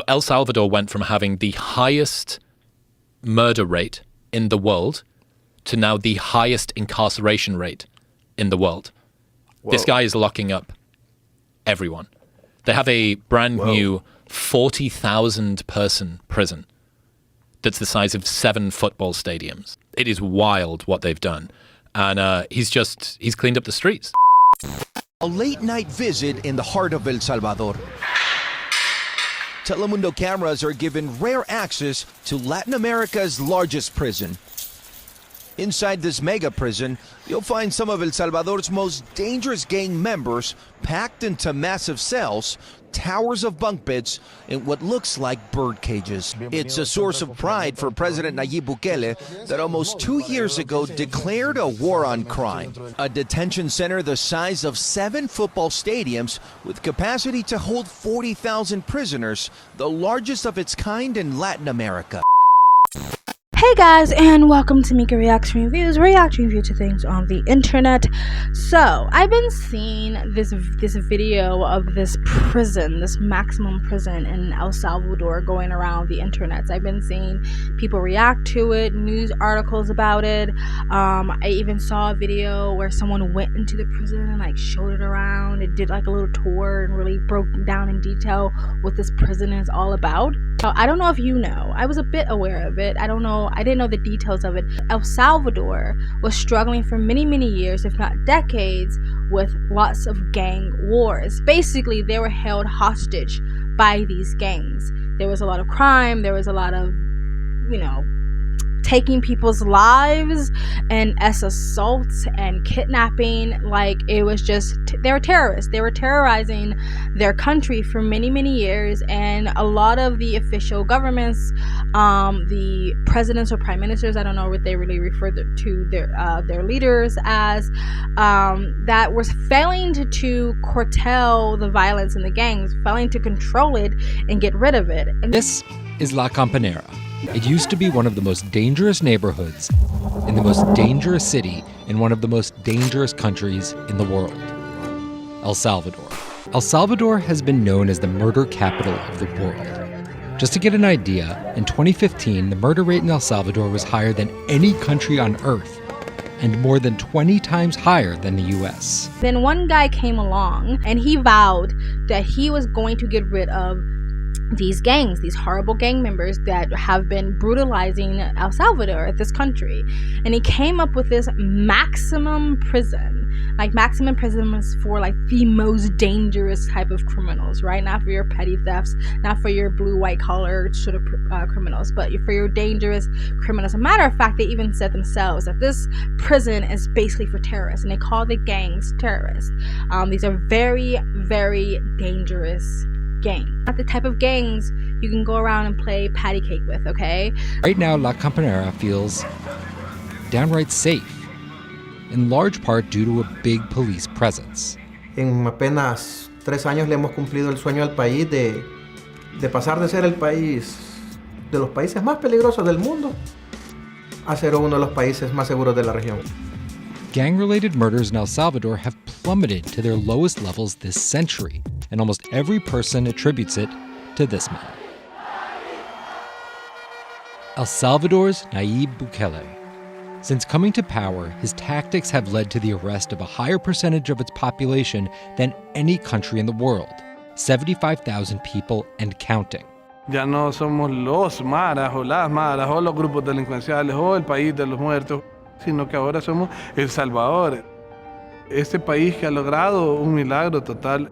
El Salvador went from having the highest murder rate in the world to now the highest incarceration rate in the world. Whoa. This guy is locking up everyone. They have a brand new 40,000 person prison that's the size of 7 football stadiums. It is wild what they've done. And he's cleaned up the streets. A late night visit in the heart of El Salvador. Telemundo cameras are given rare access to Latin America's largest prison. Inside this mega prison, you'll find some of El Salvador's most dangerous gang members packed into massive cells, towers of bunk beds, and what looks like bird cages. It's a source of pride for President Nayib Bukele that almost 2 years ago declared a war on crime. A detention center the size of 7 football stadiums with capacity to hold 40,000 prisoners, the largest of its kind in Latin America. Hey guys, and welcome to Mika Reaction Reviews, reacting review to things on the internet. So, I've been seeing this video of this prison, this maximum prison in El Salvador going around the internet. I've been seeing people react to it, news articles about it. I even saw a video where someone went into the prison and like showed it around. It did like a little tour and really broke down in detail what this prison is all about. So, I don't know if you know. I was a bit aware of it. I didn't know the details of it. El Salvador was struggling for many years, if not decades, with lots of gang wars. Basically, they were held hostage by these gangs. There was a lot of crime. There was a lot of, taking people's lives and as assaults and kidnapping. Like, it was just, they were terrorists. They were terrorizing their country for many years, and a lot of the official governments, the presidents or prime ministers, I don't know what they really refer to their leaders as, that was failing to curtail the violence in the gangs, failing to control it and get rid of it. And this is La Campanera. It used to be one of the most dangerous neighborhoods in the most dangerous city in one of the most dangerous countries in the world, El Salvador. El Salvador has been known as the murder capital of the world. Just to get an idea, in 2015, the murder rate in El Salvador was higher than any country on earth and more than 20 times higher than the US. Then one guy came along and he vowed that he was going to get rid of these gangs, these horrible gang members that have been brutalizing El Salvador, this country. And he came up with this maximum prison. Like, maximum prison was for like the most dangerous type of criminals, right? Not for your petty thefts, not for your blue, white collar sort of criminals, but for your dangerous criminals. As a matter of fact, they even said themselves that this prison is basically for terrorists, and they call the gangs terrorists. These are very dangerous gang. Not the type of gangs you can go around and play patty cake with, okay? Right now, La Campanera feels downright safe, in large part due to a big police presence. En apenas 3 años le hemos cumplido el sueño al país de pasar de ser el país de los países más peligrosos del mundo a ser uno de los países más seguros de la región. Gang-related murders in El Salvador have plummeted to their lowest levels this century, and almost every person attributes it to this man. El Salvador's Nayib Bukele. Since coming to power, his tactics have led to the arrest of a higher percentage of its population than any country in the world, 75,000 people and counting. Ya no somos los maras o las maras o los grupos delincuenciales o el país de los muertos, sino que ahora somos El Salvador, este país que ha logrado un milagro total.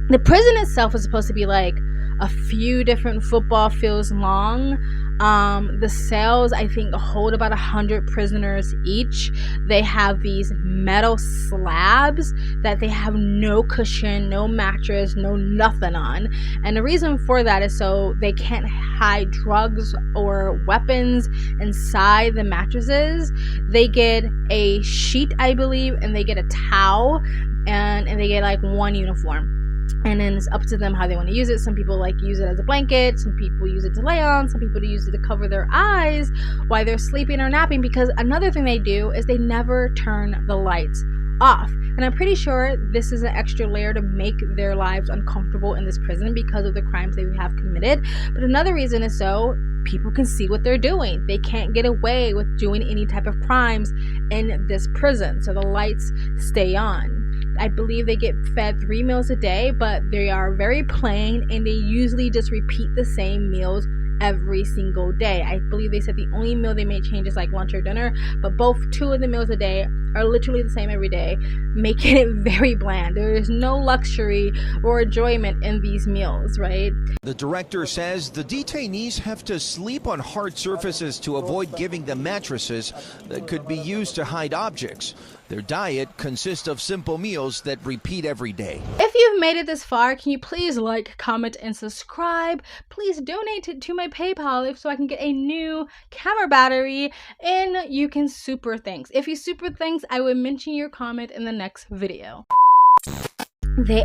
The prison itself is supposed to be like a few different football fields long. The cells, I think, hold about 100 prisoners each. They have these metal slabs that they have no cushion, no mattress, no nothing on. And the reason for that is so they can't hide drugs or weapons inside the mattresses. They get a sheet, I believe, and they get a towel, and they get like one uniform. And then it's up to them how they want to use it. Some people like use it as a blanket. Some people use it to lay on. Some people use it to cover their eyes while they're sleeping or napping. Because another thing they do is they never turn the lights off. And I'm pretty sure this is an extra layer to make their lives uncomfortable in this prison because of the crimes they have committed. But another reason is so people can see what they're doing. They can't get away with doing any type of crimes in this prison, so the lights stay on. I believe they get fed 3 meals a day, but they are very plain, and they usually just repeat the same meals every single day. I believe they said the only meal they may change is like lunch or dinner, but two of the meals a day are literally the same every day, making it very bland. There is no luxury or enjoyment in these meals, right? The director says the detainees have to sleep on hard surfaces to avoid giving them mattresses that could be used to hide objects. Their diet consists of simple meals that repeat every day. If you've made it this far, can you please like, comment, and subscribe? Please donate to my PayPal so I can get a new camera battery, and you can super thanks. If you super thanks, I will mention your comment in the next video.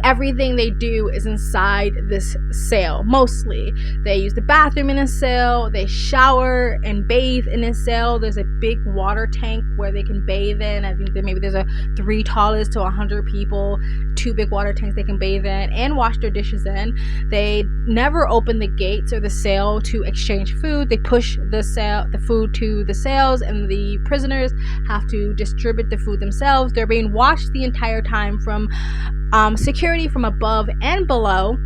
Everything they do is inside this cell. Mostly they use the bathroom in a cell, they shower and bathe in a cell. There's a big water tank where they can bathe in. I think that maybe there's a 3 toilets to 100 people, 2 big water tanks they can bathe in and wash their dishes in. They never open the gates or the cell to exchange food. They push the food to the cells, and the prisoners have to distribute the food themselves. They're being watched the entire time from security from above and below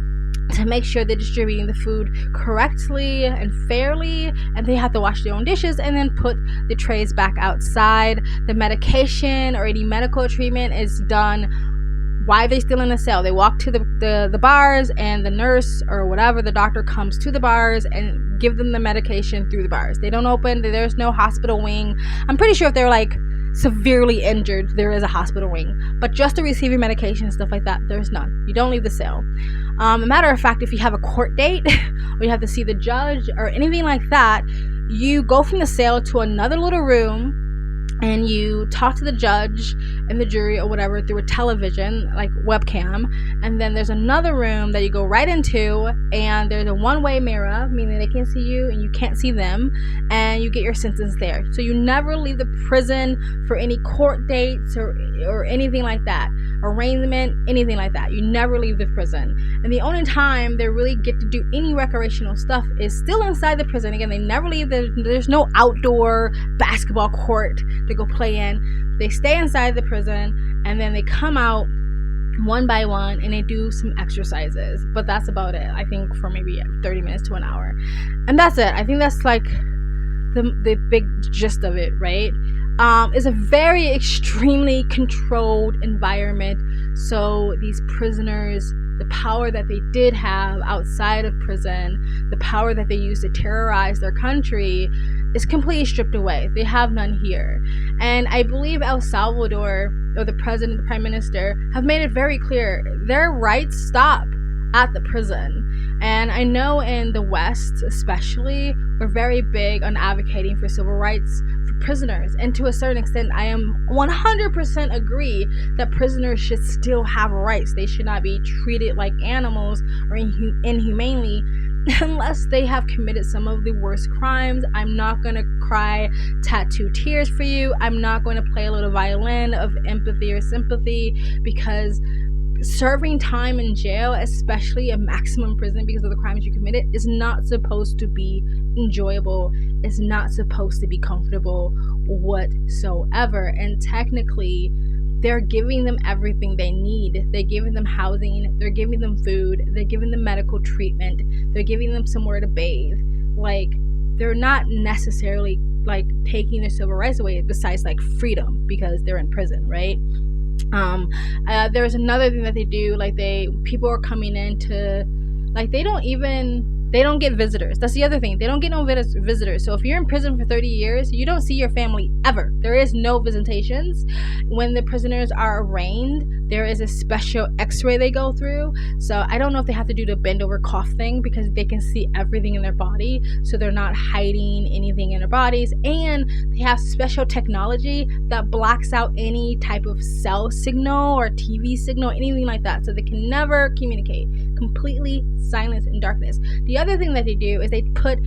to make sure they're distributing the food correctly and fairly, and they have to wash their own dishes and then put the trays back outside. The medication or any medical treatment is done while they're still in the cell. They walk to the bars, and the nurse or whatever, the doctor, comes to the bars and give them the medication through the bars. They don't open, there's no hospital wing. I'm pretty sure if they're like severely injured, there is a hospital wing, but just to receive your medication and stuff like that, there's none. You don't leave the cell. A matter of fact, if you have a court date or you have to see the judge or anything like that, you go from the cell to another little room and you talk to the judge and the jury or whatever through a television, like webcam. And then there's another room that you go right into, and there's a one-way mirror, meaning they can see you and you can't see them, and you get your sentence there. So you never leave the prison for any court dates or anything like that, arraignment, anything like that. You never leave the prison. And the only time they really get to do any recreational stuff is still inside the prison. Again, they never leave. There's no outdoor basketball court to go play in. They stay inside the prison, and then they come out one by one and they do some exercises, but that's about it. I think for maybe 30 minutes to an hour, and that's it. I think that's like the big gist of it, right? It's a very extremely controlled environment, so these prisoners, the power that they did have outside of prison, the power that they used to terrorize their country, is completely stripped away. They have none here. And I believe El Salvador, or the president, the prime minister, have made it very clear their rights stop at the prison. And I know in the West especially, we're very big on advocating for civil rights for prisoners, and to a certain extent I am 100% agree that prisoners should still have rights. They should not be treated like animals or inhumanely unless they have committed some of the worst crimes. I'm not going to cry tattoo tears for you. I'm not going to play a little violin of empathy or sympathy, because serving time in jail, especially a maximum prison because of the crimes you committed, is not supposed to be enjoyable. It's not supposed to be comfortable whatsoever. And technically, they're giving them everything they need. They're giving them housing, they're giving them food, they're giving them medical treatment, they're giving them somewhere to bathe. Like, they're not necessarily like taking their civil rights away, besides like freedom, because they're in prison, right? There's another thing that they do, like people are coming in to, like, they don't get visitors. That's the other thing. They don't get no visitors. So if you're in prison for 30 years, you don't see your family ever. There is no visitations. When the prisoners are arraigned, there is a special x-ray they go through. So I don't know if they have to do the bend over cough thing, because they can see everything in their body. So they're not hiding anything in their bodies. And they have special technology that blocks out any type of cell signal or TV signal, anything like that. So they can never communicate. Completely silence and darkness. The other thing that they do is they put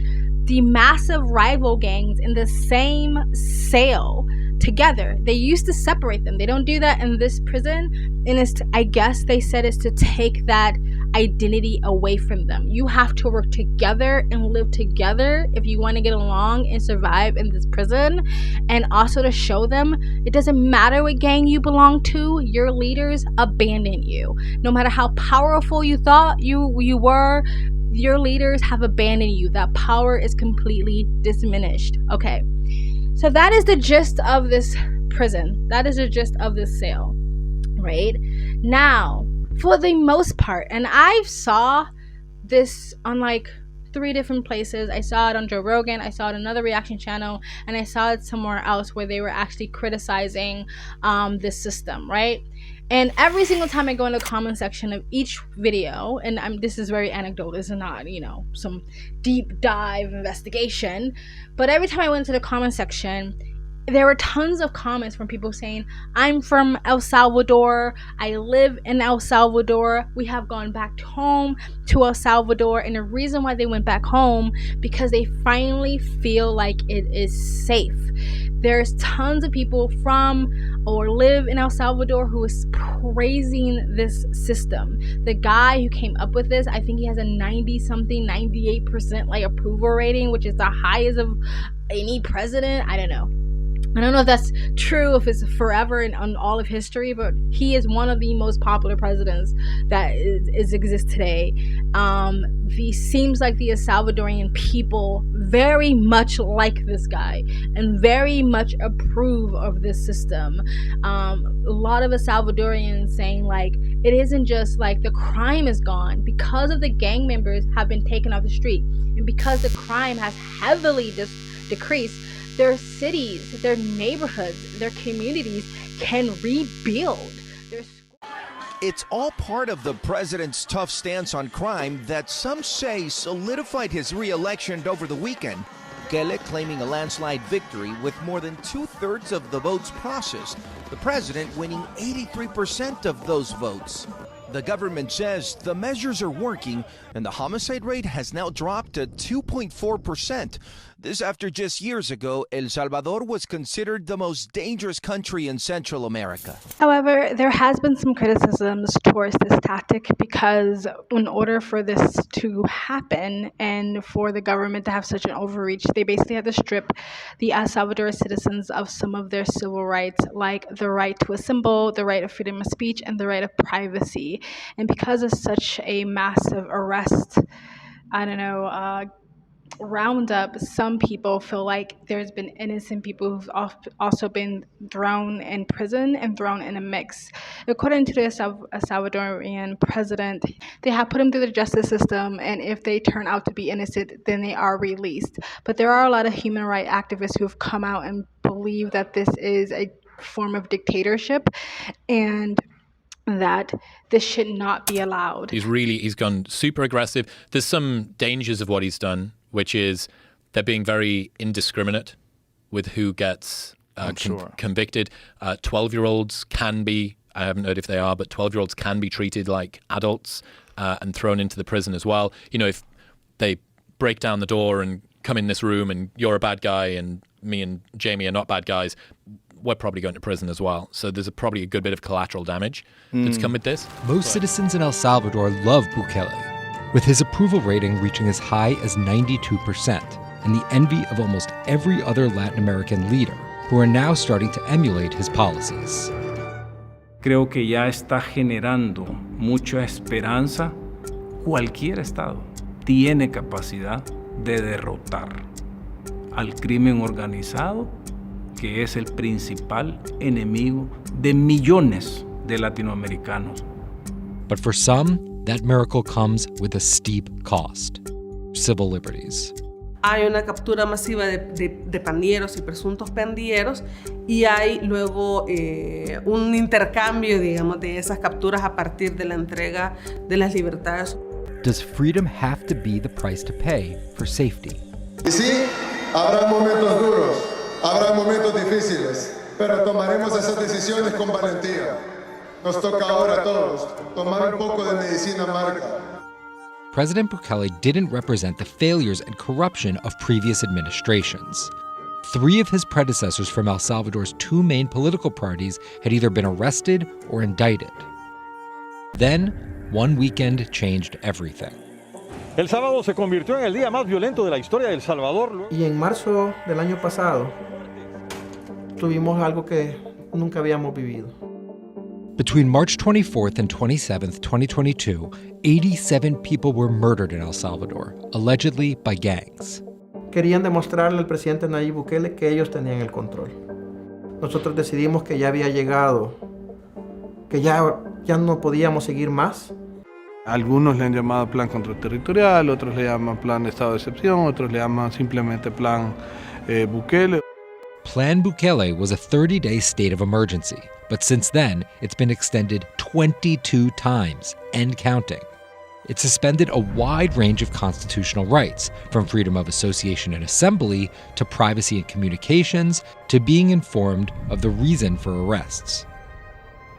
the massive rival gangs in the same cell together. They used to separate them. They don't do that in this prison, and it's I guess they said it's to take that identity away from them. You have to work together and live together if you want to get along and survive in this prison, and also to show them it doesn't matter what gang you belong to, your leaders abandon you. No matter how powerful you thought you were, your leaders have abandoned you. That power is completely diminished. Okay, so that is the gist of this prison. That is the gist of this sale, right? Now, for the most part, and I saw this on like 3 different places. I saw it on Joe Rogan, I saw it on another reaction channel, and I saw it somewhere else where they were actually criticizing this system, right? And every single time I go in the comment section of each video, and this is very anecdotal, this is not, some deep dive investigation, but every time I went to the comment section, there were tons of comments from people saying, I'm from El Salvador, I live in El Salvador, we have gone back home to El Salvador, and the reason why they went back home, because they finally feel like it is safe. There's tons of people from or live in El Salvador who is praising this system. The guy who came up with this, I think he has a 98% like approval rating, which is the highest of any president. I don't know if that's true, if it's forever in on all of history, but he is one of the most popular presidents that exists today. Seems like the Salvadorian people very much like this guy and very much approve of this system. A lot of Salvadorians saying like it isn't just like the crime is gone because of the gang members have been taken off the street, and because the crime has heavily decreased, their cities, their neighborhoods, their communities can rebuild. It's all part of the president's tough stance on crime that some say solidified his re-election over the weekend. Bukele claiming a landslide victory with more than 2/3 of the votes processed, the president winning 83% of those votes. The government says the measures are working and the homicide rate has now dropped to 2.4%. This after just years ago, El Salvador was considered the most dangerous country in Central America. However, there has been some criticisms towards this tactic because in order for this to happen and for the government to have such an overreach, they basically had to strip the El Salvador citizens of some of their civil rights, like the right to assemble, the right of freedom of speech, and the right of privacy. And because of such a massive arrest, roundup, some people feel like there's been innocent people who've also been thrown in prison and thrown in a mix. According to the Salvadorian president, they have put them through the justice system, and if they turn out to be innocent, then they are released. But there are a lot of human rights activists who have come out and believe that this is a form of dictatorship and that this should not be allowed. He's gone super aggressive. There's some dangers of what he's done, which is they're being very indiscriminate with who gets convicted. 12-year-olds can be, I haven't heard if they are, but 12-year-olds can be treated like adults and thrown into the prison as well. If they break down the door and come in this room and you're a bad guy and me and Jamie are not bad guys, we're probably going to prison as well. So there's probably a good bit of collateral damage that's come with this. Most citizens in El Salvador love Bukele, with his approval rating reaching as high as 92%, and the envy of almost every other Latin American leader, who are now starting to emulate his policies. Creo que ya está generando mucha esperanza. Cualquier estado tiene capacidad de derrotar al crimen organizado, que es el principal enemigo de millones de latinoamericanos. But for some, that miracle comes with a steep cost: civil liberties. Hay una captura masiva de pandilleros y presuntos pandilleros, y hay luego un intercambio, digamos, de esas capturas a partir de la entrega de las libertades. Does freedom have to be the price to pay for safety? Y sí, habrá momentos duros, habrá momentos difíciles, pero tomaremos esas decisiones con valentía. Nos toca ahora a todos tomar un poco de medicina amarga. President Bukele didn't represent the failures and corruption of previous administrations. 3 of his predecessors from El Salvador's 2 main political parties had either been arrested or indicted. Then, one weekend changed everything. El sábado se convirtió en el día más violento de la historia de El Salvador. Y en marzo del año pasado tuvimos algo que nunca habíamos vivido. Between March 24th and 27th, 2022, 87 people were murdered in El Salvador, allegedly by gangs. Querían demostrarle al presidente Nayib Bukele que ellos tenían el control. Nosotros decidimos que ya había llegado, que ya no podíamos seguir más. Algunos le han llamado plan contraterritorial, otros le llaman plan de estado de excepción, otros le llaman simplemente plan Bukele. Plan Bukele was a 30-day state of emergency, but since then, it's been extended 22 times and counting. It suspended a wide range of constitutional rights, from freedom of association and assembly to privacy and communications to being informed of the reason for arrests.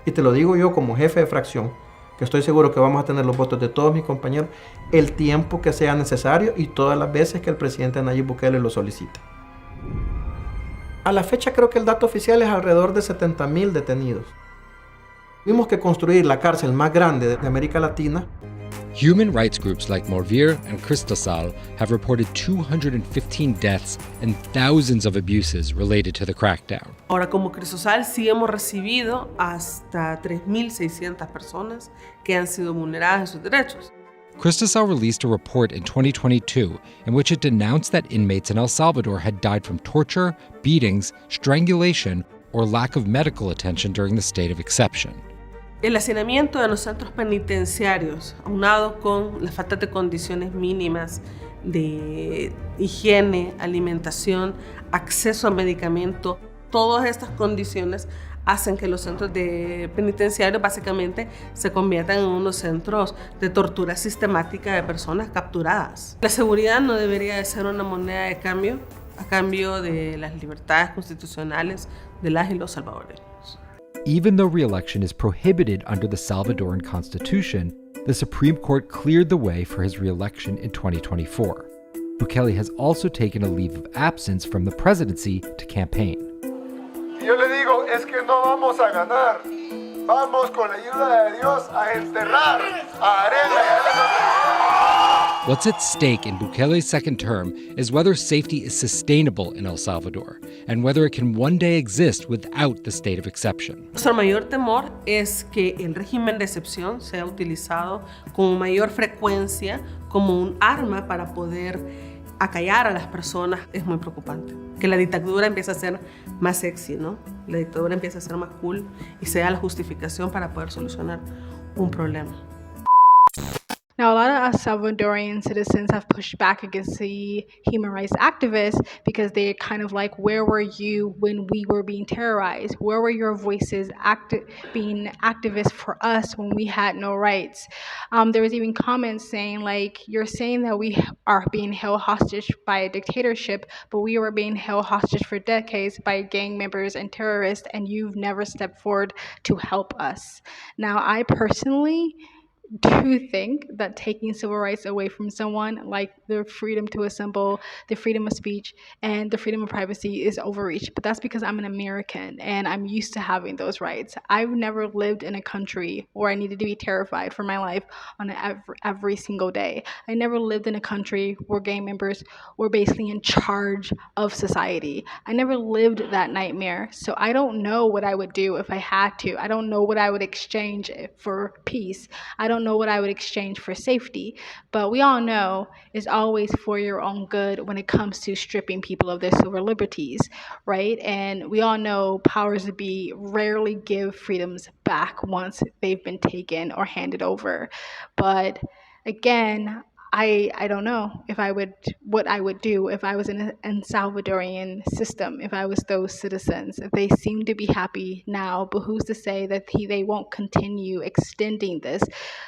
Y te lo digo yo como jefe de fracción, que estoy seguro que vamos a tener los votos de todos mis compañeros el tiempo que sea necesario y todas las veces que el presidente Nayib Bukele lo solicite. A la fecha creo que el dato oficial es alrededor de 70,000 detenidos. Tuvimos que construir la cárcel más grande de América Latina. Human rights groups like Morvir and Cristasal have reported 215 deaths and thousands of abuses related to the crackdown. Ahora, como Cristasal, sí hemos recibido hasta 3,600 personas que han sido vulneradas en sus derechos. Cristasal released a report in 2022 in which it denounced that inmates in El Salvador had died from torture, beatings, strangulation, or lack of medical attention during the state of exception. El hacinamiento de los centros penitenciarios, aunado con la falta de condiciones mínimas de higiene, alimentación, acceso a medicamento, todas estas condiciones hacen que los centros penitenciarios básicamente se conviertan en unos centros de tortura sistemática de personas capturadas. La seguridad no debería de ser una moneda de cambio a cambio de las libertades constitucionales de las y los salvadoreños. Even though re-election is prohibited under the Salvadoran Constitution, the Supreme Court cleared the way for his re-election in 2024. Bukele has also taken a leave of absence from the presidency to campaign. Yo le digo, es que no vamos a ganar. Vamos con la ayuda de Dios a enterrar a Arena. What's at stake in Bukele's second term is whether safety is sustainable in El Salvador and whether it can one day exist without the state of exception. Nuestro mayor temor es que el régimen de excepción sea utilizado con mayor frecuencia como un arma para poder acallar a las personas. Es muy preocupante. Que la dictadura empiece a ser más sexy, ¿no? La dictadura empiece a ser más cool y sea la justificación para poder solucionar un problema. Now, a lot of us Salvadorian citizens have pushed back against the human rights activists because they're kind of like, where were you when we were being terrorized? Where were your voices being activists for us when we had no rights? There was even comments saying, like, you're saying that we are being held hostage by a dictatorship, but we were being held hostage for decades by gang members and terrorists, and you've never stepped forward to help us. Now, I personally do think that taking civil rights away from someone, like the freedom to assemble, the freedom of speech, and the freedom of privacy, is overreach. But that's because I'm an American and I'm used to having those rights. I've never lived in a country where I needed to be terrified for my life on every single day. I never lived in a country where gang members were basically in charge of society. I never lived that nightmare. So I don't know what I would do if I had to. I don't know what I would exchange for peace. I don't know what I would exchange for safety, but we all know it's always for your own good when it comes to stripping people of their civil liberties, right? And we all know powers that be rarely give freedoms back once they've been taken or handed over. But again, I don't know what I would do if I was in an Salvadorian system, if I was those citizens. If they seem to be happy now, but who's to say that they won't continue extending this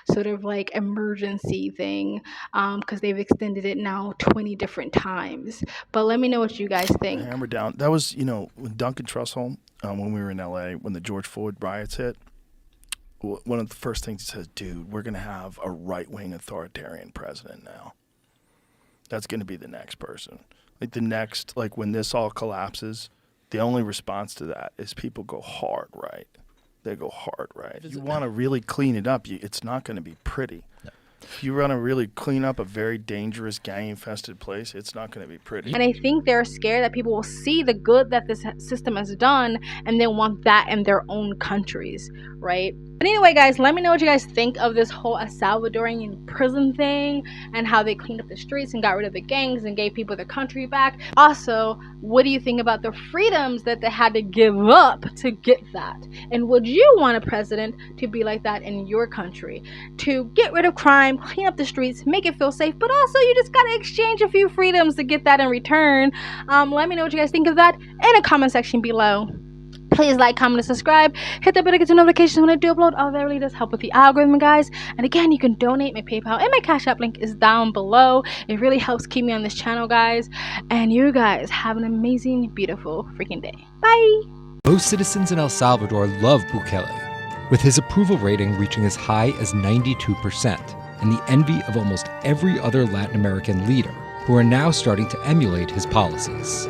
sort of like emergency thing, because they've extended it now 20 different times. But let me know what you guys think. Hammer down. That was, when Duncan Trussell, when we were in LA, when the George Floyd riots hit, one of the first things he says, dude, we're going to have a right-wing authoritarian president now. that's going to be the next person. Like the next, like when this all collapses, the only response to that is people go hard right. They go hard right. If you want to really clean it up, it's not going to be pretty. No. If you want to really clean up a very dangerous, gang-infested place, it's not going to be pretty. And I think they're scared that people will see the good that this system has done and they want that in their own countries, right? But anyway, guys, let me know what you guys think of this whole Salvadorian prison thing and how they cleaned up the streets and got rid of the gangs and gave people their country back. Also, what do you think about the freedoms that they had to give up to get that? And would you want a president to be like that in your country? To get rid of crime, clean up the streets, make it feel safe, but also you just gotta exchange a few freedoms to get that in return. Let me know what you guys think of that in the comment section below. Please like, comment, and subscribe. Hit that bell to get notifications when I do upload. All that really does help with the algorithm, guys. And again, you can donate. My PayPal and my Cash App link is down below. It really helps keep me on this channel, guys. And you guys have an amazing, beautiful freaking day. Bye. Most citizens in El Salvador love Bukele, with his approval rating reaching as high as 92%, and the envy of almost every other Latin American leader, who are now starting to emulate his policies.